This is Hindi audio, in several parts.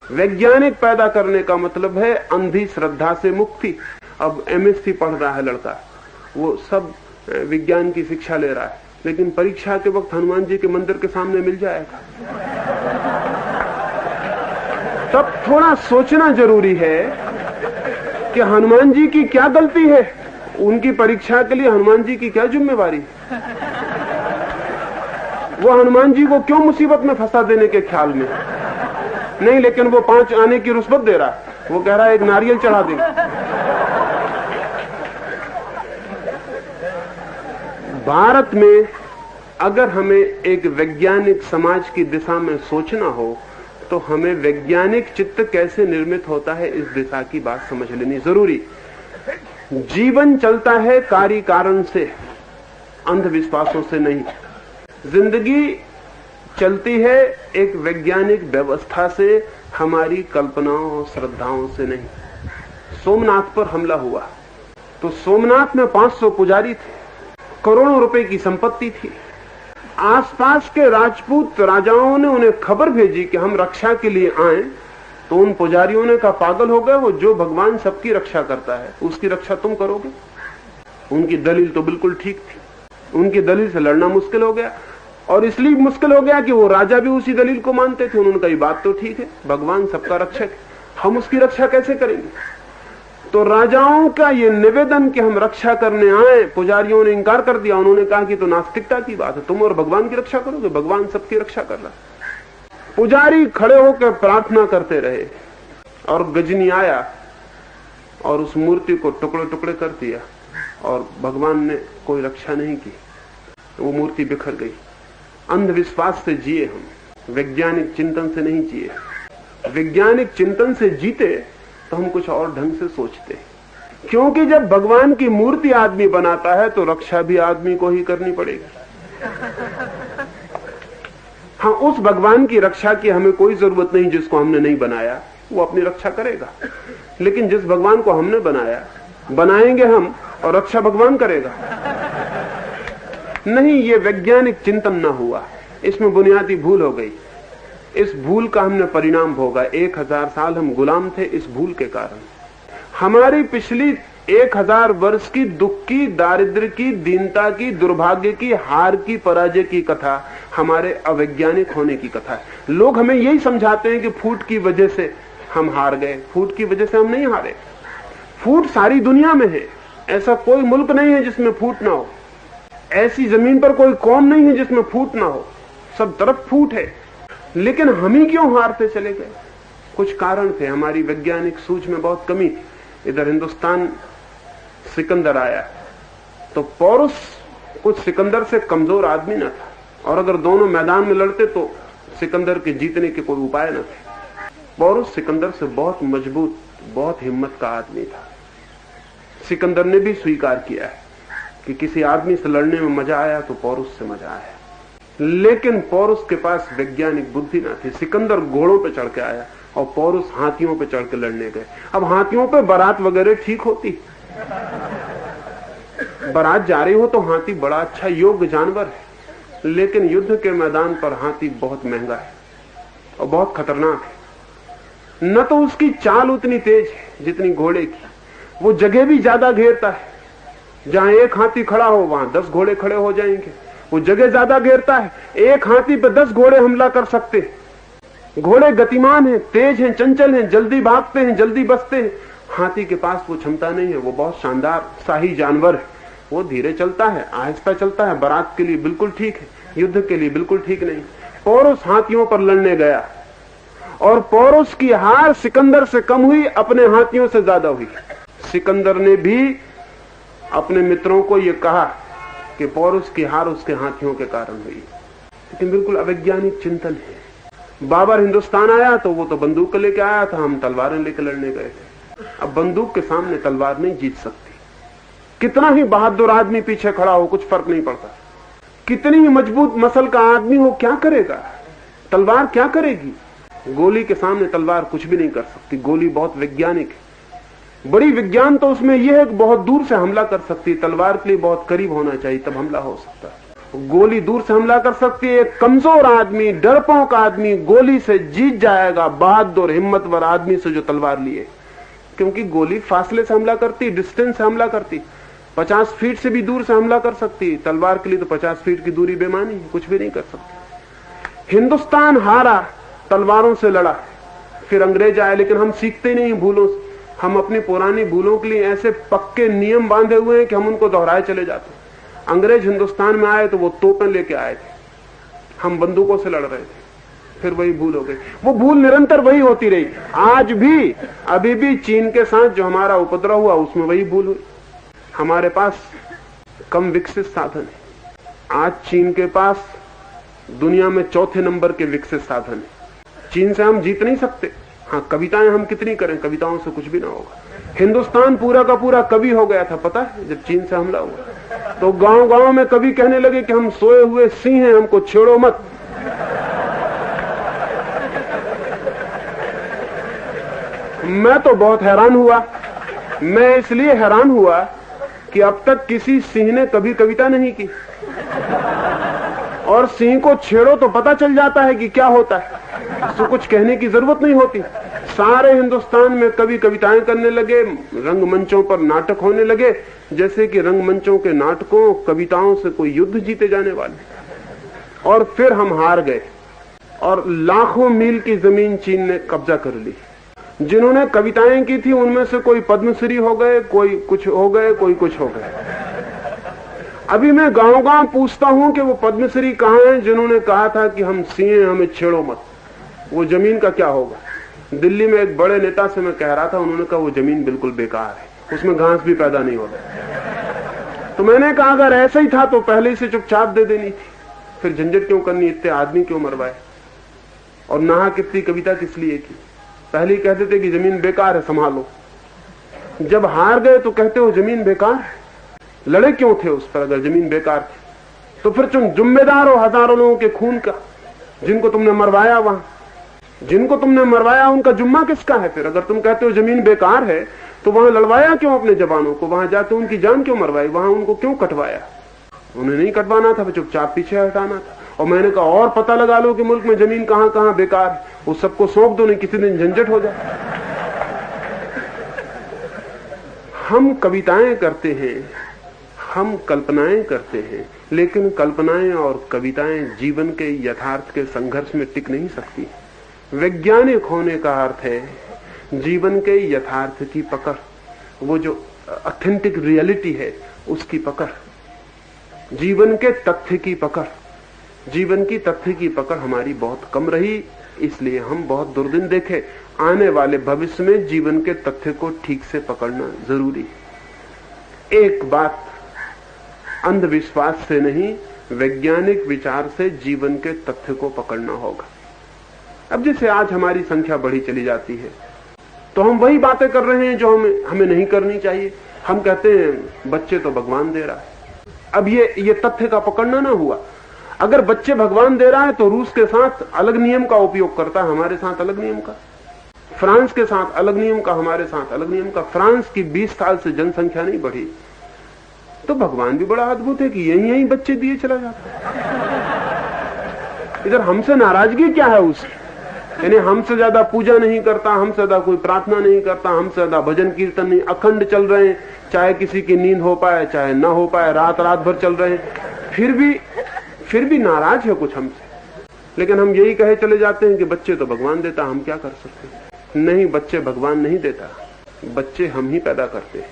वैज्ञानिक पैदा करने का मतलब है अंधी श्रद्धा से मुक्ति। अब एमएससी पढ़ रहा है लड़का, वो सब विज्ञान की शिक्षा ले रहा है, लेकिन परीक्षा के वक्त हनुमान जी के मंदिर के सामने मिल जाएगा। तब थोड़ा सोचना जरूरी है कि हनुमान जी की क्या गलती है, उनकी परीक्षा के लिए हनुमान जी की क्या जिम्मेवारी है, वो हनुमान जी को क्यों मुसीबत में फंसा देने के ख्याल में नहीं, लेकिन वो 5 आने की रुस्बत दे रहा है। वो कह रहा है एक नारियल चढ़ा दे। भारत में अगर हमें एक वैज्ञानिक समाज की दिशा में सोचना हो तो हमें वैज्ञानिक चित्त कैसे निर्मित होता है इस दिशा की बात समझ लेनी जरूरी। जीवन चलता है कार्य कारण से, अंधविश्वासों से नहीं। जिंदगी चलती है एक वैज्ञानिक व्यवस्था से, हमारी कल्पनाओं और श्रद्धाओं से नहीं। सोमनाथ पर हमला हुआ तो सोमनाथ में 500 पुजारी थे, करोड़ों रुपए की संपत्ति थी। आसपास के राजपूत राजाओं ने उन्हें खबर भेजी कि हम रक्षा के लिए आए, तो उन पुजारियों ने कहा पागल हो गए, वो जो भगवान सबकी रक्षा करता है उसकी रक्षा तुम करोगे। उनकी दलील तो बिल्कुल ठीक थी, उनकी दलील से लड़ना मुश्किल हो गया, और इसलिए मुश्किल हो गया कि वो राजा भी उसी दलील को मानते थे। उन्होंने कहा बात तो ठीक है, भगवान सबका रक्षक है, हम उसकी रक्षा कैसे करेंगे। तो राजाओं का ये निवेदन कि हम रक्षा करने आए, पुजारियों ने इंकार कर दिया। उन्होंने कहा कि तो नास्तिकता की बात है, तुम और भगवान की रक्षा करोगे, भगवान सबकी रक्षा कर रहा है। पुजारी खड़े होकर प्रार्थना करते रहे और गजनी आया और उस मूर्ति को टुकड़े टुकड़े कर दिया, और भगवान ने कोई रक्षा नहीं की, वो मूर्ति बिखर गई। अंधविश्वास से जिए हम, वैज्ञानिक चिंतन से नहीं जिए। वैज्ञानिक चिंतन से जीते तो हम कुछ और ढंग से सोचते, क्योंकि जब भगवान की मूर्ति आदमी बनाता है तो रक्षा भी आदमी को ही करनी पड़ेगी। हाँ, उस भगवान की रक्षा की हमें कोई जरूरत नहीं जिसको हमने नहीं बनाया, वो अपनी रक्षा करेगा। लेकिन जिस भगवान को हमने बनाया, बनाएंगे हम और रक्षा भगवान करेगा। नहीं, ये वैज्ञानिक चिंतन ना हुआ, इसमें बुनियादी भूल हो गई। इस भूल का हमने परिणाम भोगा। 1000 साल हम गुलाम थे इस भूल के कारण। हमारी पिछली 1000 वर्ष की दुख की, दारिद्र्य की, दीनता की, दुर्भाग्य की, हार की, पराजय की कथा हमारे अवैज्ञानिक होने की कथा है। लोग हमें यही समझाते हैं कि फूट की वजह से हम हार गए। फूट की वजह से हम नहीं हारे। फूट सारी दुनिया में है, ऐसा कोई मुल्क नहीं है जिसमें फूट ना हो, ऐसी जमीन पर कोई कौम नहीं है जिसमें फूट ना हो, सब तरफ फूट है। लेकिन हम ही क्यों हारते चले गए? कुछ कारण थे, हमारी वैज्ञानिक सूझ में बहुत कमी थी। इधर हिंदुस्तान सिकंदर आया तो पौरुष कुछ सिकंदर से कमजोर आदमी न था, और अगर दोनों मैदान में लड़ते तो सिकंदर के जीतने के कोई उपाय न थे। पौरुष सिकंदर से बहुत मजबूत, बहुत हिम्मत का आदमी था। सिकंदर ने भी स्वीकार किया है कि किसी आदमी से लड़ने में मजा आया तो पौरुष से मजा आया, लेकिन पौरुष के पास वैज्ञानिक बुद्धि ना थी। सिकंदर घोड़ों पे चढ़ के आया और पौरुष हाथियों पे चढ़ के लड़ने गए। अब हाथियों पे बारात वगैरह ठीक होती, बारात जा रही हो तो हाथी बड़ा अच्छा योग्य जानवर है, लेकिन युद्ध के मैदान पर हाथी बहुत महंगा है और बहुत खतरनाक है। न तो उसकी चाल उतनी तेज है जितनी घोड़े की, वो जगह भी ज्यादा घेरता है। जहां एक हाथी खड़ा हो वहां 10 घोड़े खड़े हो जाएंगे। वो जगह ज्यादा घेरता है, एक हाथी पे 10 घोड़े हमला कर सकते हैं। घोड़े गतिमान हैं, तेज हैं, चंचल हैं, जल्दी भागते हैं, जल्दी बचते हैं। हाथी के पास वो क्षमता नहीं है। वो बहुत शानदार शाही जानवर है, वो धीरे चलता है, आहिस्ता चलता है। बारात के लिए बिल्कुल ठीक है, युद्ध के लिए बिल्कुल ठीक नहीं। पौरुष हाथियों पर लड़ने गया और पौरुष की हार सिकंदर से कम हुई, अपने हाथियों से ज्यादा हुई। सिकंदर ने भी अपने मित्रों को यह कहा कि पौरुष की हार उसके हाथियों के कारण हुई, लेकिन बिल्कुल अवैज्ञानिक चिंतन है। बाबर हिंदुस्तान आया तो वो तो बंदूक लेके आया था, हम तलवारें लेकर लड़ने गए थे। अब बंदूक के सामने तलवार नहीं जीत सकती। कितना ही बहादुर आदमी पीछे खड़ा हो कुछ फर्क नहीं पड़ता, कितनी ही मजबूत मसल का आदमी हो क्या करेगा, तलवार क्या करेगी। गोली के सामने तलवार कुछ भी नहीं कर सकती। गोली बहुत वैज्ञानिक है, बड़ी विज्ञान तो उसमें यह है कि बहुत दूर से हमला कर सकती है। तलवार के लिए बहुत करीब होना चाहिए तब हमला हो सकता है। गोली दूर से हमला कर सकती है। एक कमजोर आदमी, डरपोक आदमी गोली से जीत जाएगा बहादुर हिम्मतवर आदमी से जो तलवार लिए, क्योंकि गोली फासले से हमला करती, डिस्टेंस से हमला करती। 50 फीट से भी दूर से हमला कर सकती, तलवार के लिए तो 50 फीट की दूरी बेमानी है, कुछ भी नहीं कर सकती। हिंदुस्तान हारा, तलवारों से लड़ा, फिर अंग्रेज आए, लेकिन हम सीखते नहीं भूलों से। हम अपनी पुरानी भूलों के लिए ऐसे पक्के नियम बांधे हुए हैं कि हम उनको दोहराए चले जाते हैं। अंग्रेज हिंदुस्तान में आए तो वो तोपें लेके आए थे, हम बंदूकों से लड़ रहे थे, फिर वही भूल हो गई। वो भूल निरंतर वही होती रही। आज भी, अभी भी चीन के साथ जो हमारा उपद्रव हुआ उसमें वही भूल हुई। हमारे पास कम विकसित साधन है। आज चीन के पास दुनिया में चौथे नंबर के विकसित साधन है। चीन से हम जीत नहीं सकते। हाँ, कविताएं हम कितनी करें, कविताओं से कुछ भी ना होगा। हिंदुस्तान पूरा का पूरा कवि हो गया था, पता है, जब चीन से हमला हुआ तो गांव गांव में कवि कहने लगे कि हम सोए हुए सिंह हैं, हमको छेड़ो मत। मैं तो बहुत हैरान हुआ। मैं इसलिए हैरान हुआ कि अब तक किसी सिंह ने कभी कविता नहीं की, और सिंह को छेड़ो तो पता चल जाता है कि क्या होता है, इसको कुछ कहने की जरूरत नहीं होती। सारे हिंदुस्तान में कवि कविताएं करने लगे, रंगमंचों पर नाटक होने लगे, जैसे कि रंगमंचों के नाटकों कविताओं से कोई युद्ध जीते जाने वाले। और फिर हम हार गए और लाखों मील की जमीन चीन ने कब्जा कर ली। जिन्होंने कविताएं की थी उनमें से कोई पद्मश्री हो गए, कोई कुछ हो गए, कोई कुछ हो गए। अभी मैं गांव गांव पूछता हूं कि वो पद्मश्री कहां हैं जिन्होंने कहा था कि हम सिंह हैं, हमें छेड़ो मत। वो जमीन का क्या होगा? दिल्ली में एक बड़े नेता से मैं कह रहा था, उन्होंने कहा वो जमीन बिल्कुल बेकार है, उसमें घास भी पैदा नहीं होता। तो मैंने कहा अगर ऐसा ही था तो पहले से चुपचाप दे देनी थी, फिर झंझट क्यों करनी, इतने आदमी क्यों मरवाए, और नहा कितनी कविता किस लिए की। पहले ही कहते थे कि जमीन बेकार है, संभालो। जब हार गए तो कहते हो जमीन बेकार है। लड़े क्यों थे उस पर अगर जमीन बेकार थी? तो फिर तुम जिम्मेदार हो हजारों लोगों के खून का, जिनको तुमने मरवाया। वहां जिनको तुमने मरवाया उनका जुम्मा किसका है? फिर अगर तुम कहते हो जमीन बेकार है तो वहां लड़वाया क्यों अपने जवानों को? वहां जाते उनकी जान क्यों मरवाई? वहां उनको क्यों कटवाया? उन्हें नहीं कटवाना था, चुपचाप पीछे हटाना था। और मैंने कहा और पता लगा लो कि मुल्क में जमीन कहां कहां बेकार है, उस सबको सौंप दो, नहीं किसी दिन झंझट हो जाए। हम कविताएं करते हैं, हम कल्पनाएं करते हैं, लेकिन कल्पनाएं और कविताएं जीवन के यथार्थ के संघर्ष में टिक नहीं सकती। वैज्ञानिक होने का अर्थ है जीवन के यथार्थ की पकड़, वो जो ऑथेंटिक रियलिटी है उसकी पकड़, जीवन के तथ्य की पकड़। जीवन की तथ्य की पकड़ हमारी बहुत कम रही, इसलिए हम बहुत दुर्दिन देखे। आने वाले भविष्य में जीवन के तथ्य को ठीक से पकड़ना जरूरी है। एक बात, अंधविश्वास से नहीं, वैज्ञानिक विचार से जीवन के तथ्य को पकड़ना होगा। अब जैसे आज हमारी संख्या बढ़ी चली जाती है तो हम वही बातें कर रहे हैं जो हमें नहीं करनी चाहिए। हम कहते हैं बच्चे तो भगवान दे रहा है। अब ये तथ्य का पकड़ना ना हुआ। अगर बच्चे भगवान दे रहा है तो रूस के साथ अलग नियम का उपयोग करता है, हमारे साथ अलग नियम का। फ्रांस के साथ अलग नियम का, हमारे साथ अलग नियम का। फ्रांस की 20 साल से जनसंख्या नहीं बढ़ी, तो भगवान भी बड़ा अद्भुत है कि यही बच्चे दिए चला जाता है। इधर हमसे नाराजगी क्या है उसकी? यानी हमसे ज्यादा पूजा नहीं करता, हमसे ज्यादा कोई प्रार्थना नहीं करता, हमसे ज्यादा भजन कीर्तन नहीं, अखंड चल रहे हैं, चाहे किसी की नींद हो पाए चाहे ना हो पाए, रात भर चल रहे हैं, फिर भी नाराज है कुछ हमसे। लेकिन हम यही कहे चले जाते हैं कि बच्चे तो भगवान देता, हम क्या कर सकते हैं। नहीं, बच्चे भगवान नहीं देता, बच्चे हम ही पैदा करते हैं,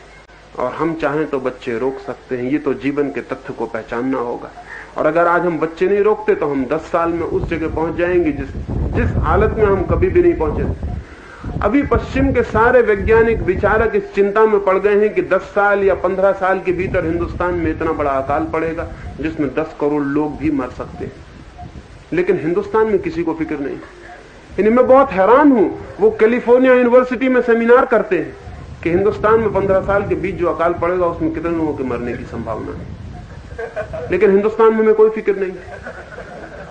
और हम चाहें तो बच्चे रोक सकते हैं। ये तो जीवन के तथ्य को पहचानना होगा। और अगर आज हम बच्चे नहीं रोकते तो हम 10 साल में उस जगह पहुंच जाएंगे जिस हालत में हम कभी भी नहीं पहुंचे। अभी पश्चिम के सारे वैज्ञानिक विचारक इस चिंता में पड़ गए हैं कि 10 साल या 15 साल के भीतर हिंदुस्तान में इतना बड़ा अकाल पड़ेगा जिसमें 10 करोड़ लोग भी मर सकते हैं। लेकिन हिंदुस्तान में किसी को फिक्र नहीं। यानी मैं बहुत हैरान हूं, वो कैलिफोर्निया यूनिवर्सिटी में सेमिनार करते हैं कि हिंदुस्तान में 15 साल के बीच जो अकाल पड़ेगा उसमें कितने लोगों के मरने की संभावना है, लेकिन हिंदुस्तान में हमें कोई फिक्र नहीं।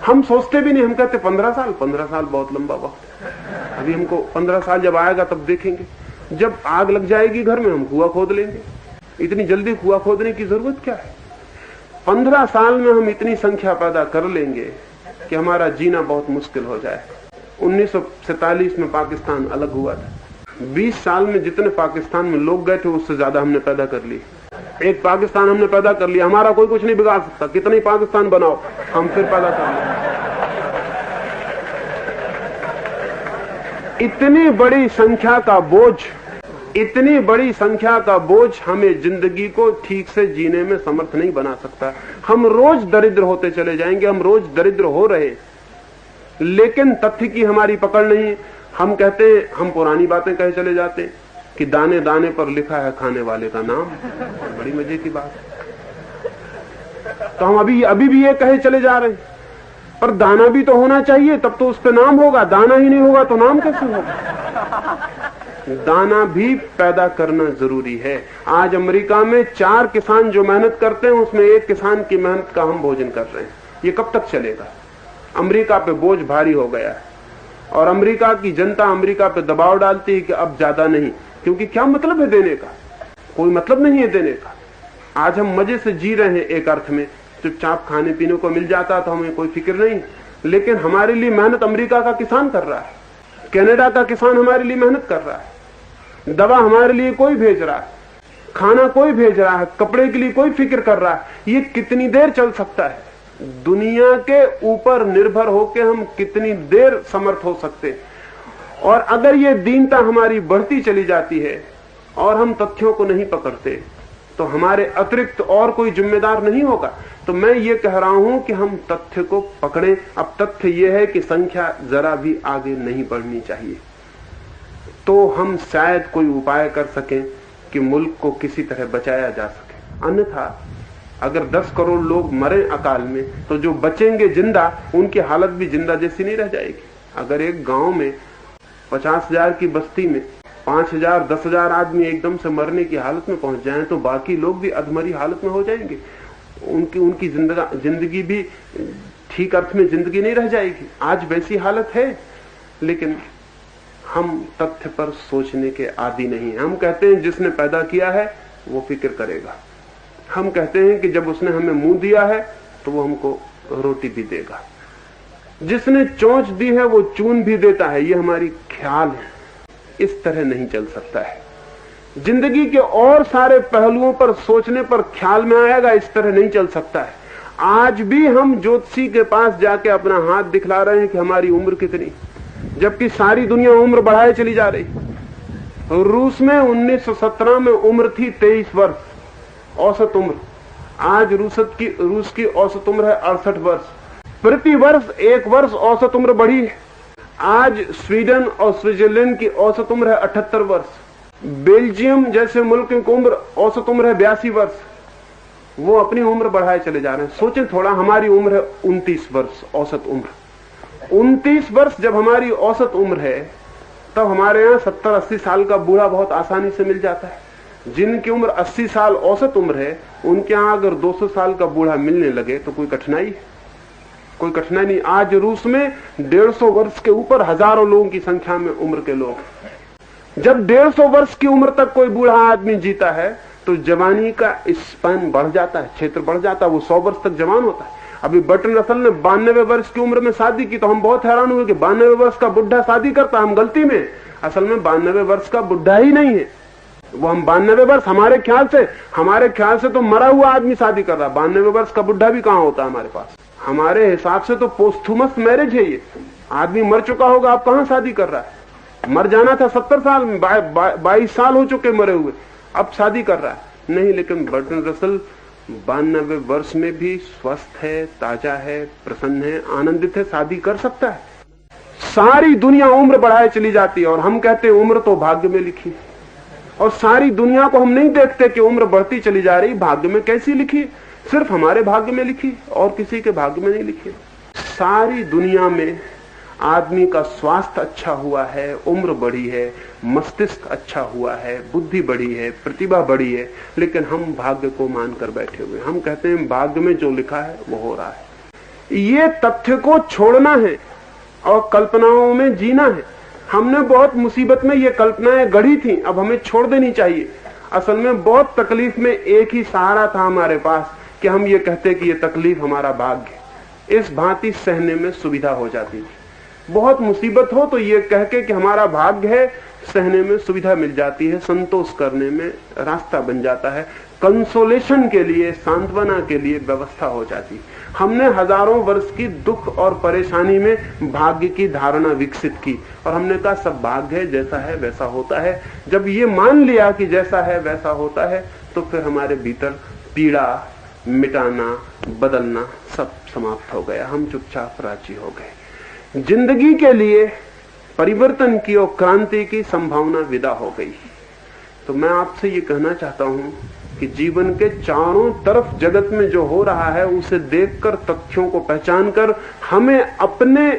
हम सोचते भी नहीं, हम कहते 15 साल बहुत लंबा वक्त है। अभी हमको 15 साल जब आएगा तब देखेंगे। जब आग लग जाएगी घर में हम कुआं खोद लेंगे। इतनी जल्दी कुआं खोदने की जरूरत क्या है? 15 साल में हम इतनी संख्या पैदा कर लेंगे कि हमारा जीना बहुत मुश्किल हो जाए। 1947 में पाकिस्तान अलग हुआ था। 20 साल में जितने पाकिस्तान में लोग गए थे उससे ज्यादा हमने पैदा कर लिए। एक पाकिस्तान हमने पैदा कर लिया, हमारा कोई कुछ नहीं बिगाड़ सकता। कितने पाकिस्तान बनाओ, हम फिर पैदा कर लेंगे। इतनी बड़ी संख्या का बोझ, इतनी बड़ी संख्या का बोझ हमें जिंदगी को ठीक से जीने में समर्थ नहीं बना सकता। हम रोज दरिद्र होते चले जाएंगे, हम रोज दरिद्र हो रहे, लेकिन तथ्य की हमारी पकड़ नहीं। हम कहते हैं, हम पुरानी बातें कहे चले जाते हैं कि दाने दाने पर लिखा है खाने वाले का नाम। बड़ी मजे की बात है। तो हम अभी भी ये कहे चले जा रहे हैं, पर दाना भी तो होना चाहिए, तब तो उस पर नाम होगा। दाना ही नहीं होगा तो नाम कैसे होगा? दाना भी पैदा करना जरूरी है। आज अमेरिका में 4 किसान जो मेहनत करते हैं, उसमें 1 किसान की मेहनत का हम भोजन कर रहे हैं। ये कब तक चलेगा? अमेरिका पे बोझ भारी हो गया है और अमेरिका की जनता अमेरिका पे दबाव डालती है कि अब ज्यादा नहीं, क्योंकि क्या मतलब है देने का? कोई मतलब नहीं है देने का। आज हम मजे से जी रहे हैं, एक अर्थ में चुपचाप खाने पीने को मिल जाता तो हमें कोई फिक्र नहीं, लेकिन हमारे लिए मेहनत अमेरिका का किसान कर रहा है, कनाडा का किसान हमारे लिए मेहनत कर रहा है, दवा हमारे लिए कोई भेज रहा है, खाना कोई भेज रहा है, कपड़े के लिए कोई फिक्र कर रहा है। ये कितनी देर चल सकता है? दुनिया के ऊपर निर्भर होकर हम कितनी देर समर्थ हो सकते हैं? और अगर ये दीनता हमारी बढ़ती चली जाती है और हम तथ्यों को नहीं पकड़ते तो हमारे अतिरिक्त और कोई जिम्मेदार नहीं होगा। तो मैं ये कह रहा हूं कि हम तथ्य को पकड़ें। अब तथ्य ये है कि संख्या जरा भी आगे नहीं बढ़नी चाहिए, तो हम शायद कोई उपाय कर सकें कि मुल्क को किसी तरह बचाया जा सके। अन्यथा अगर 10 करोड़ लोग मरे अकाल में, तो जो बचेंगे जिंदा, उनकी हालत भी जिंदा जैसी नहीं रह जाएगी। अगर एक गांव में 50,000 की बस्ती में 5,000 10,000 आदमी एकदम से मरने की हालत में पहुंच जाएं, तो बाकी लोग भी अधमरी हालत में हो जाएंगे। उनकी जिंदगी भी ठीक अर्थ में जिंदगी नहीं रह जाएगी। आज वैसी हालत है, लेकिन हम तथ्य पर सोचने के आदी नहीं हैं। हम कहते हैं जिसने पैदा किया है वो फिक्र करेगा। हम कहते हैं कि जब उसने हमें मुंह दिया है तो वो हमको रोटी भी देगा। जिसने चोंच दी है वो चून भी देता है, ये हमारी ख्याल है। इस तरह नहीं चल सकता है। जिंदगी के और सारे पहलुओं पर सोचने पर ख्याल में आएगा, इस तरह नहीं चल सकता है। आज भी हम ज्योतिषी के पास जाके अपना हाथ दिखला रहे हैं कि हमारी उम्र कितनी, जबकि सारी दुनिया उम्र बढ़ाए चली जा रही। रूस में 1917 में उम्र थी 23 वर्ष औसत उम्र। आज रूस की औसत उम्र है 68 वर्ष। प्रति वर्ष 1 वर्ष औसत उम्र बढ़ी है। आज स्वीडन और स्विट्जरलैंड की औसत उम्र है 78 वर्ष। बेल्जियम जैसे मुल्क की उम्र औसत उम्र है 82 वर्ष। वो अपनी उम्र बढ़ाए चले जा रहे हैं। सोचें थोड़ा, हमारी उम्र है 29 वर्ष औसत उम्र। 29 वर्ष जब हमारी औसत उम्र है, तब हमारे यहाँ 70-80 साल का बूढ़ा बहुत आसानी से मिल जाता है। जिनकी उम्र 80 साल औसत उम्र है, उनके यहाँ अगर 200 साल का बूढ़ा मिलने लगे तो कोई कठिनाई है? कोई कठिनाई नहीं। आज रूस में 150 वर्ष के ऊपर हजारों लोगों की संख्या में उम्र के लोग। जब 150 वर्ष की उम्र तक कोई बूढ़ा आदमी जीता है तो जवानी का स्पैन बढ़ जाता है, क्षेत्र बढ़ जाता है, वो 100 वर्ष तक जवान होता है। अभी बर्टन रसल ने 92 वर्ष की उम्र में शादी की, तो हम बहुत हैरान हुए कि 92 वर्ष का बुढ़ा शादी करता। हम गलती में, असल में 92 वर्ष का बुढ़ा ही नहीं है वो। हम 92 वर्ष हमारे ख्याल से तो मरा हुआ आदमी शादी कर रहा है। 92 वर्ष का बुढ़ा भी कहां होता है हमारे पास? हमारे हिसाब से तो पोस्थुमस मैरिज है ये। आदमी मर चुका होगा, आप कहां शादी कर रहा है? मर जाना था 70 साल में, 22 साल हो चुके मरे हुए, अब शादी कर रहा है। नहीं, लेकिन बर्टन रसल 92 वर्ष में भी स्वस्थ है, ताजा है, प्रसन्न है, आनंदित है, शादी कर सकता है। सारी दुनिया उम्र बढ़ाए चली जाती है और हम कहते हैं उम्र तो भाग्य में लिखी। और सारी दुनिया को हम नहीं देखते कि उम्र बढ़ती चली जा रही। भाग्य में कैसी लिखी? सिर्फ हमारे भाग्य में लिखी और किसी के भाग्य में नहीं लिखी। सारी दुनिया में आदमी का स्वास्थ्य अच्छा हुआ है, उम्र बढ़ी है, मस्तिष्क अच्छा हुआ है, बुद्धि बढ़ी है, प्रतिभा बढ़ी है, लेकिन हम भाग्य को मानकर बैठे हुए। हम कहते हैं भाग्य में जो लिखा है वो हो रहा है। ये तथ्य को छोड़ना है और कल्पनाओं में जीना है। हमने बहुत मुसीबत में ये कल्पनाएं गढ़ी थी, अब हमें छोड़ देनी चाहिए। असल में बहुत तकलीफ में एक ही सहारा था हमारे पास कि हम ये कहते कि ये तकलीफ हमारा भाग्य है। इस भांति सहने में सुविधा हो जाती थी। बहुत मुसीबत हो तो ये कह के कि हमारा भाग्य है, सहने में सुविधा मिल जाती है, संतोष करने में रास्ता बन जाता है, कंसोलेशन के लिए, सांत्वना के लिए व्यवस्था हो जाती। हमने हजारों वर्ष की दुख और परेशानी में भाग्य की धारणा विकसित की और हमने कहा सब भाग्य है, जैसा है वैसा होता है। जब ये मान लिया कि जैसा है वैसा होता है तो फिर हमारे भीतर पीड़ा मिटाना, बदलना सब समाप्त हो गया। हम चुपचाप राजी हो गए। जिंदगी के लिए परिवर्तन की और क्रांति की संभावना विदा हो गई। तो मैं आपसे ये कहना चाहता हूं कि जीवन के चारों तरफ जगत में जो हो रहा है उसे देखकर, तथ्यों को पहचानकर हमें अपने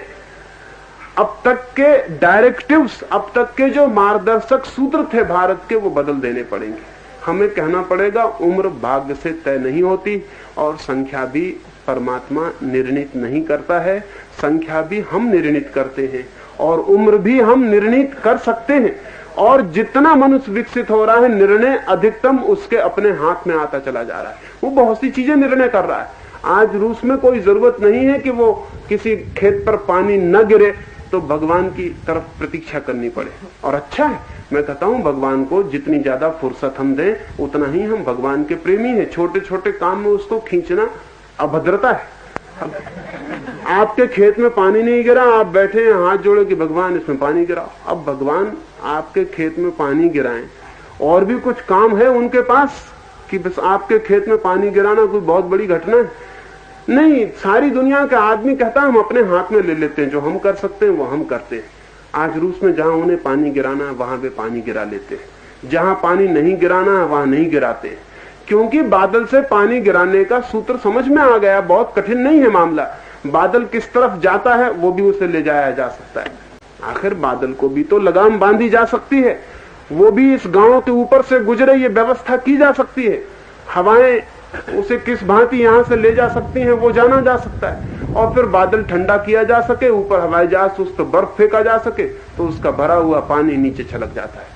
अब तक के डायरेक्टिव्स, अब तक के जो मार्गदर्शक सूत्र थे भारत के, वो बदल देने पड़ेंगे। हमें कहना पड़ेगा उम्र भाग्य से तय नहीं होती और संख्या भी परमात्मा निर्णित नहीं करता है, संख्या भी हम निर्णित करते हैं और उम्र भी हम निर्णित कर सकते हैं। और जितना मनुष्य विकसित हो रहा है, निर्णय अधिकतम उसके अपने हाथ में आता चला जा रहा है। वो बहुत सी चीजें निर्णय कर रहा है। आज रूस में कोई जरूरत नहीं है कि वो किसी खेत पर पानी न गिरे तो भगवान की तरफ प्रतीक्षा करनी पड़े। और अच्छा है, मैं कहता हूं भगवान को जितनी ज्यादा फुर्सत हम दें उतना ही हम भगवान के प्रेमी हैं। छोटे छोटे काम में उसको खींचना अभद्रता है। आपके खेत में पानी नहीं गिरा, आप बैठे हैं हाथ जोड़े कि भगवान इसमें पानी गिराओ। अब भगवान आपके खेत में पानी गिराएं, और भी कुछ काम है उनके पास कि बस आपके खेत में पानी गिराना कोई बहुत बड़ी घटना है? नहीं, सारी दुनिया का आदमी कहता है हम अपने हाथ में ले लेते हैं, जो हम कर सकते हैं वो हम करते हैं। आज रूस में जहां उन्हें पानी गिराना है वहां वे पानी गिरा लेते हैं, जहां पानी नहीं गिराना है वहां नहीं गिराते हैं, क्योंकि बादल से पानी गिराने का सूत्र समझ में आ गया। बहुत कठिन नहीं है मामला। बादल किस तरफ जाता है वो भी उसे ले जाया जा सकता है। आखिर बादल को भी तो लगाम बांधी जा सकती है, वो भी इस गांव के ऊपर से गुजरे, ये व्यवस्था की जा सकती है। हवाएं उसे किस भांति यहां से ले जा सकती हैं वो जाना जा सकता है। और फिर बादल ठंडा किया जा सके, ऊपर हवाई जहाज उस पर बर्फ फेंका जा सके तो उसका भरा हुआ पानी नीचे छलक जाता है।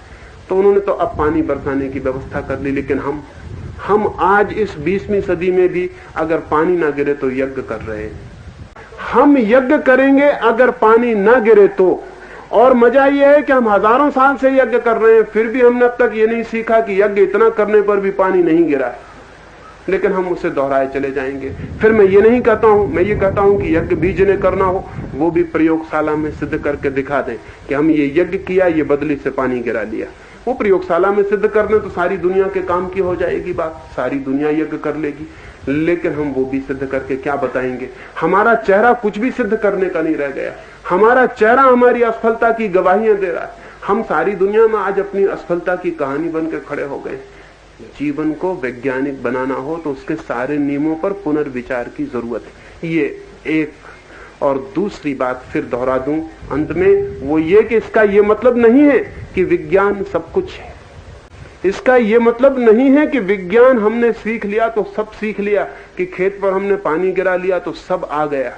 तो उन्होंने तो अब पानी बरसाने की व्यवस्था कर ली। लेकिन हम आज इस 20वीं सदी में भी अगर पानी ना गिरे तो यज्ञ कर रहे हैं। हम यज्ञ करेंगे अगर पानी ना गिरे तो। और मजा यह है कि हम हजारों साल से यज्ञ कर रहे हैं, फिर भी हमने अब तक ये नहीं सीखा कि यज्ञ इतना करने पर भी पानी नहीं गिरा है। लेकिन हम उसे दोहराए चले जाएंगे। फिर मैं ये नहीं कहता हूं, मैं ये कहता हूं कि यज्ञ भी जिन्हें करना हो वो भी प्रयोगशाला में सिद्ध करके दिखा दें कि हम ये यज्ञ किया, ये बदली से पानी गिरा लिया। वो प्रयोगशाला में सिद्ध कर दें तो सारी दुनिया के काम की हो जाएगी बात, सारी दुनिया यज्ञ कर लेगी। लेकिन हम वो भी सिद्ध करके क्या बताएंगे? हमारा चेहरा कुछ भी सिद्ध करने का नहीं रह गया। हमारा चेहरा हमारी असफलता की गवाहियां दे रहा है। हम सारी दुनिया में आज अपनी असफलता की कहानी बनकर खड़े हो गए। जीवन को वैज्ञानिक बनाना हो तो उसके सारे नियमों पर पुनर्विचार की जरूरत है। ये एक। और दूसरी बात फिर दोहरा दूं अंत में, वो ये कि इसका ये मतलब नहीं है कि विज्ञान सब कुछ है। इसका ये मतलब नहीं है कि विज्ञान हमने सीख लिया तो सब सीख लिया, कि खेत पर हमने पानी गिरा लिया तो सब आ गया।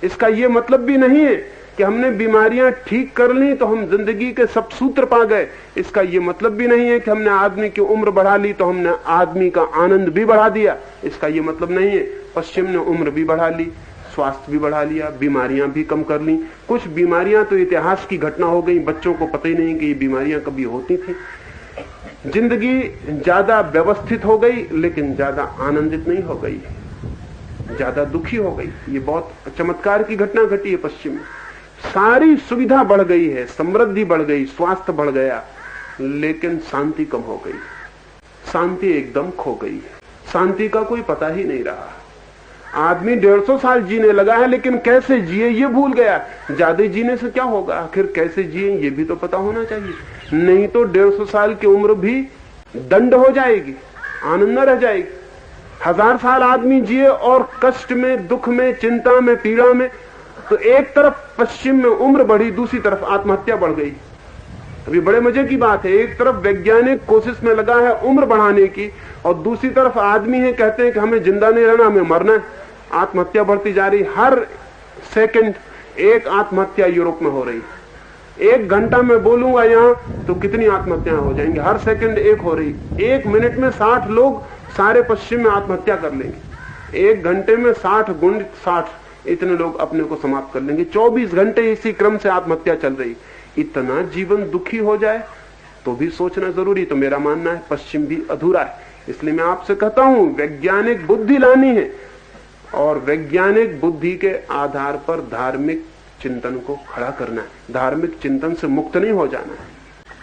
इसका ये मतलब भी नहीं है कि हमने बीमारियां ठीक कर ली तो हम जिंदगी के सब सूत्र पा गए। इसका ये मतलब भी नहीं है कि हमने आदमी की उम्र बढ़ा ली तो हमने आदमी का आनंद भी बढ़ा दिया। इसका ये मतलब नहीं है। पश्चिम ने उम्र भी बढ़ा ली, स्वास्थ्य भी बढ़ा लिया, बीमारियां भी कम कर ली। कुछ बीमारियां तो इतिहास की घटना हो गई, बच्चों को पता ही नहीं कि ये बीमारियां कभी होती थी। जिंदगी ज्यादा व्यवस्थित हो गई लेकिन ज्यादा आनंदित नहीं हो गई, ज्यादा दुखी हो गई। ये बहुत चमत्कार की घटना घटी है पश्चिम में। सारी सुविधा बढ़ गई है, समृद्धि बढ़ गई, स्वास्थ्य बढ़ गया, लेकिन शांति कम हो गई। शांति एकदम खो गई। शांति का कोई पता ही नहीं रहा। आदमी 150 साल जीने लगा है, लेकिन कैसे जिए ये भूल गया। ज्यादा जीने से क्या होगा, आखिर कैसे जिए ये भी तो पता होना चाहिए। नहीं तो 150 साल की उम्र भी दंड हो जाएगी, आनंद न रह जाएगी। 1000 साल आदमी जिए और कष्ट में, दुख में, चिंता में, पीड़ा में, तो एक तरफ पश्चिम में उम्र बढ़ी, दूसरी तरफ आत्महत्या बढ़ गई। अभी बड़े मजे की बात है, एक तरफ वैज्ञानिक कोशिश में लगा है उम्र बढ़ाने की, और दूसरी तरफ आदमी है कहते हैं कि हमें जिंदा नहीं रहना, हमें मरना है। आत्महत्या बढ़ती जा रही, हर सेकंड एक आत्महत्या यूरोप में हो रही। 1 घंटा में बोलूंगा यहां तो कितनी आत्महत्याएं हो जाएंगी, हर सेकंड एक हो रही। 1 मिनट में 60 लोग सारे पश्चिम में आत्महत्या कर लेंगे। 1 घंटे में 60 गुण 60 इतने लोग अपने को समाप्त कर लेंगे। 24 घंटे इसी क्रम से आत्महत्या चल रही। इतना जीवन दुखी हो जाए तो भी सोचना जरूरी। तो मेरा मानना है पश्चिम भी अधूरा है। इसलिए मैं आपसे कहता हूं वैज्ञानिक बुद्धि लानी है और वैज्ञानिक बुद्धि के आधार पर धार्मिक चिंतन को खड़ा करना है। धार्मिक चिंतन से मुक्त नहीं हो जाना है।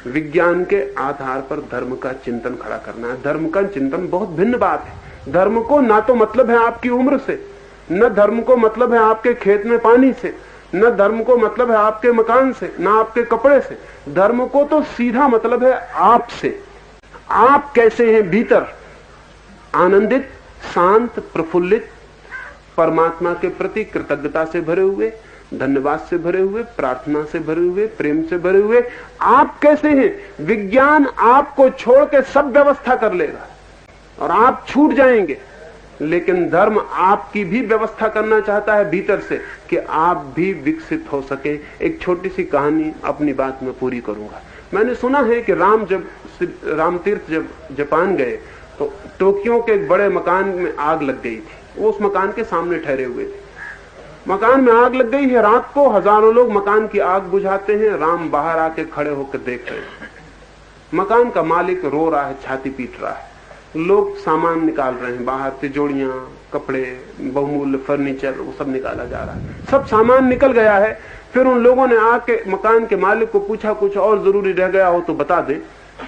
विज्ञान के आधार पर धर्म का चिंतन खड़ा करना है। धर्म का चिंतन बहुत भिन्न बात है। धर्म को ना तो मतलब है आपकी उम्र से, न धर्म को मतलब है आपके खेत में पानी से, न धर्म को मतलब है आपके मकान से, न आपके कपड़े से। धर्म को तो सीधा मतलब है आपसे। आप कैसे हैं भीतर, आनंदित, शांत, प्रफुल्लित, परमात्मा के प्रति कृतज्ञता से भरे हुए, धन्यवाद से भरे हुए, प्रार्थना से भरे हुए, प्रेम से भरे हुए। आप कैसे हैं? विज्ञान आपको छोड़ के सब व्यवस्था कर लेगा और आप छूट जाएंगे। लेकिन धर्म आपकी भी व्यवस्था करना चाहता है भीतर से कि आप भी विकसित हो सके। एक छोटी सी कहानी अपनी बात में पूरी करूंगा। मैंने सुना है कि रामतीर्थ जब जापान गए तो टोक्यो के एक बड़े मकान में आग लग गई थी। वो उस मकान के सामने ठहरे हुए थे। मकान में आग लग गई है। रात को हजारों लोग मकान की आग बुझाते हैं। राम बाहर आके खड़े होकर देख रहे हैं। मकान का मालिक रो रहा है, छाती पीट रहा है। लोग सामान निकाल रहे हैं बाहर, तिजोड़ियां, कपड़े, बहुमूल्य फर्नीचर, वो सब निकाला जा रहा है। सब सामान निकल गया है। फिर उन लोगों ने आके मकान के मालिक को पूछा कुछ और जरूरी रह गया हो तो बता दे,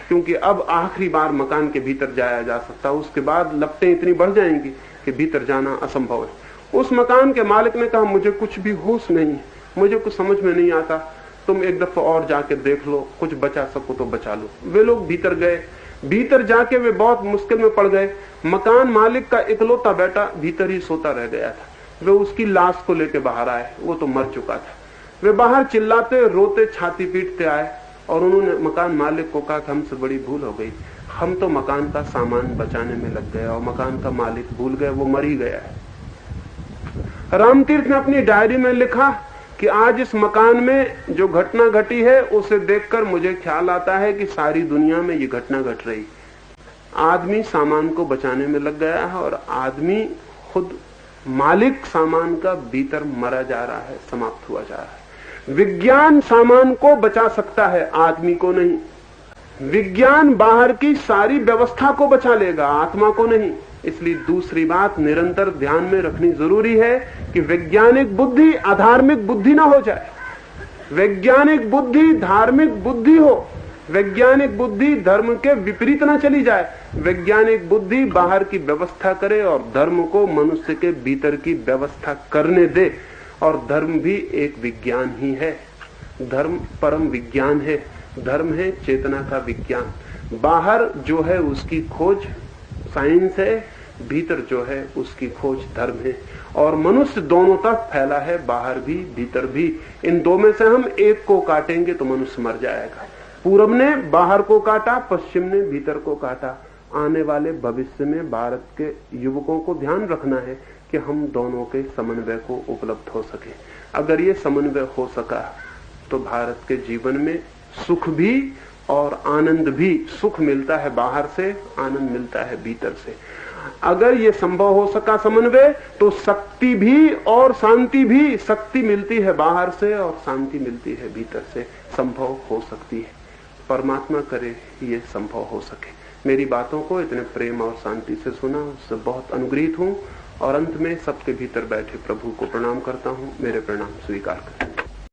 क्योंकि अब आखिरी बार मकान के भीतर जाया जा सकता है। उसके बाद लपटें इतनी बढ़ जाएंगी कि भीतर जाना असंभव है। उस मकान के मालिक ने कहा मुझे कुछ भी होश नहीं है, मुझे कुछ समझ में नहीं आता, तुम एक दफा और जाके देख लो, कुछ बचा सको तो बचा लो। वे लोग भीतर गए। भीतर जाके वे बहुत मुश्किल में पड़ गए। मकान मालिक का इकलौता बेटा भीतर ही सोता रह गया था। वे उसकी लाश को लेके बाहर आए, वो तो मर चुका था। वे बाहर चिल्लाते रोते छाती पीटते आए और उन्होंने मकान मालिक को कहा कि हमसे बड़ी भूल हो गई, हम तो मकान का सामान बचाने में लग गए और मकान का मालिक भूल गए, वो मर ही गया है। रामतीर्थ ने अपनी डायरी में लिखा कि आज इस मकान में जो घटना घटी है उसे देखकर मुझे ख्याल आता है कि सारी दुनिया में ये घटना घट रही। आदमी सामान को बचाने में लग गया है और आदमी खुद मालिक सामान का भीतर मरा जा रहा है, समाप्त हुआ जा रहा है। विज्ञान सामान को बचा सकता है, आदमी को नहीं। विज्ञान बाहर की सारी व्यवस्था को बचा लेगा, आत्मा को नहीं। इसलिए दूसरी बात निरंतर ध्यान में रखनी जरूरी है कि वैज्ञानिक बुद्धि अधार्मिक बुद्धि ना हो जाए। वैज्ञानिक बुद्धि धार्मिक बुद्धि हो। वैज्ञानिक बुद्धि धर्म के विपरीत ना चली जाए। वैज्ञानिक बुद्धि बाहर की व्यवस्था करे और धर्म को मनुष्य के भीतर की व्यवस्था करने दे। और धर्म भी एक विज्ञान ही है। धर्म परम विज्ञान है। धर्म है चेतना का विज्ञान। बाहर जो है उसकी खोज साइंस है, भीतर जो है उसकी खोज धर्म है। और मनुष्य दोनों तरफ फैला है, बाहर भी भीतर भी। इन दो में से हम एक को काटेंगे तो मनुष्य मर जाएगा। पूरब ने बाहर को काटा, पश्चिम ने भीतर को काटा। आने वाले भविष्य में भारत के युवकों को ध्यान रखना है कि हम दोनों के समन्वय को उपलब्ध हो सके। अगर ये समन्वय हो सका तो भारत के जीवन में सुख भी और आनंद भी। सुख मिलता है बाहर से, आनंद मिलता है भीतर से। अगर ये संभव हो सका समन्वय तो शक्ति भी और शांति भी। शक्ति मिलती है बाहर से और शांति मिलती है भीतर से। संभव हो सकती है। परमात्मा करे ये संभव हो सके। मेरी बातों को इतने प्रेम और शांति से सुना, उससे बहुत अनुग्रहित हूं। और अंत में सबके भीतर बैठे प्रभु को प्रणाम करता हूं। मेरे प्रणाम स्वीकार करें।